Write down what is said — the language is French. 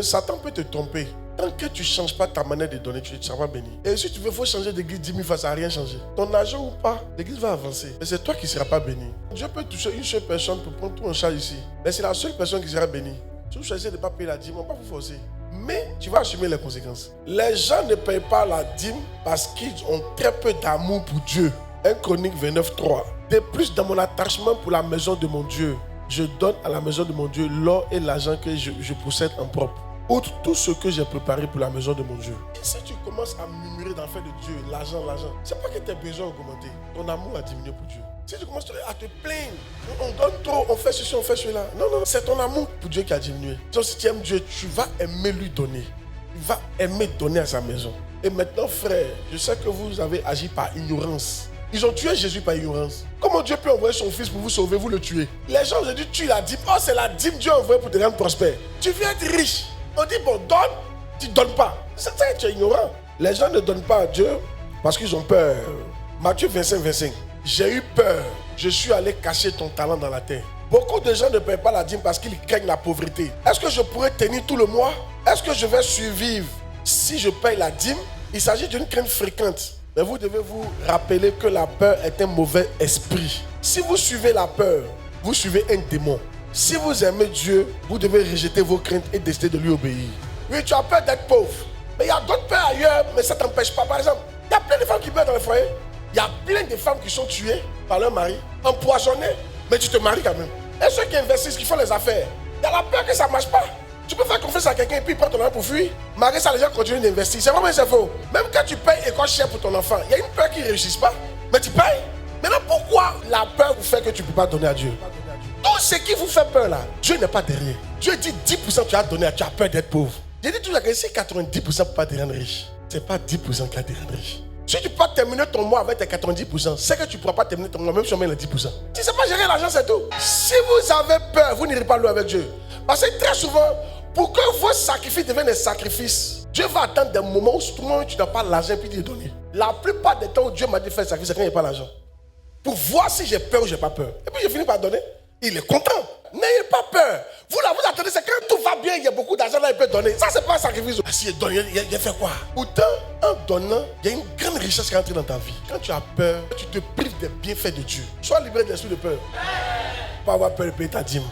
Satan peut te tromper. Tant que tu ne changes pas ta manière de donner, tu ne seras pas béni. Et si tu veux, il faut changer d'église 10 000 fois, ça n'a rien changé. Ton argent ou pas, l'église va avancer. Mais c'est toi qui ne seras pas béni. Dieu peut toucher une seule personne pour prendre tout en charge ici. Mais c'est la seule personne qui sera bénie. Si vous choisissez de ne pas payer la dîme, on ne va pas vous forcer. Mais tu vas assumer les conséquences. Les gens ne payent pas la dîme parce qu'ils ont très peu d'amour pour Dieu. 1 Chronique 29:3. De plus, dans mon attachement pour la maison de mon Dieu, je donne à la maison de mon Dieu l'or et l'argent que je possède en propre. Outre tout ce que j'ai préparé pour la maison de mon Dieu. Et si tu commences à murmurer dans le fait de Dieu, l'argent, c'est pas que tes besoins ont augmenté. Ton amour a diminué pour Dieu. Si tu commences à te plaindre, on donne trop, on fait ceci, on fait cela. Non, c'est ton amour pour Dieu qui a diminué. Donc si tu aimes Dieu, tu vas aimer lui donner. Tu vas aimer donner à sa maison. Et maintenant, frère, je sais que vous avez agi par ignorance. Ils ont tué Jésus par ignorance. Comment Dieu peut envoyer son fils pour vous sauver, vous le tuez? Les gens ont dit, tu la dîme. Oh, c'est la dîme Dieu a envoyé pour te rendre prospère. Tu viens être riche. On dit, bon, donne, tu ne donnes pas. C'est ça que tu es ignorant. Les gens ne donnent pas à Dieu parce qu'ils ont peur. Matthieu 25:25. J'ai eu peur. Je suis allé cacher ton talent dans la terre. Beaucoup de gens ne paient pas la dîme parce qu'ils craignent la pauvreté. Est-ce que je pourrais tenir tout le mois? Est-ce que je vais survivre si je paye la dîme? Il s'agit d'une crainte fréquente. Mais vous devez vous rappeler que la peur est un mauvais esprit. Si vous suivez la peur, vous suivez un démon. Si vous aimez Dieu, vous devez rejeter vos craintes et décider de lui obéir. Oui, tu as peur d'être pauvre. Mais il y a d'autres peurs ailleurs, mais ça ne t'empêche pas. Par exemple, il y a plein de femmes qui meurent dans le foyer. Il y a plein de femmes qui sont tuées par leur mari, empoisonnées, mais tu te maries quand même. Et ceux qui investissent, qui font les affaires, il y a la peur que ça ne marche pas. Tu peux faire confiance à quelqu'un et puis il prend ton argent pour fuir. Malgré ça, les gens continuent d'investir. C'est vraiment c'est faux. Même quand tu payes école chère pour ton enfant, il y a une peur qui ne réussisse pas, mais tu payes. Maintenant, pourquoi la peur vous fait que tu ne peux pas donner à Dieu? Tout ce qui vous fait peur là, Dieu n'est pas derrière. Dieu dit 10% tu as donné, tu as peur d'être pauvre. J'ai dit toujours que si 90% ne peut pas te rendre riche, ce n'est pas 10% qui va te rendre riche. Si tu peux pas terminer ton mois avec tes 90%, c'est que tu ne pourras pas terminer ton mois même si on met les 10%. Tu ne sais pas gérer l'argent, c'est tout. Si vous avez peur, vous n'irez pas loin avec Dieu. Parce que très souvent, pour que vos sacrifices deviennent des sacrifices, Dieu va attendre des moments où tu n'as pas l'argent et puis te donner. La plupart des temps où Dieu m'a dit faire sacrifice, c'est quand il n'y a pas l'argent. Pour voir si j'ai peur ou j'ai pas peur. Et puis je finis par donner. Il est content. N'ayez pas peur. Vous là, vous attendez, c'est quand tout va bien, il y a beaucoup d'argent là, il peut donner. Ça, c'est pas un sacrifice. Si il donne, il a fait quoi? Pourtant, en donnant, il y a une grande richesse qui entre dans ta vie. Quand tu as peur, tu te prives des bienfaits de Dieu. Sois libéré de l'esprit de peur. Pas avoir peur de payer ta dîme.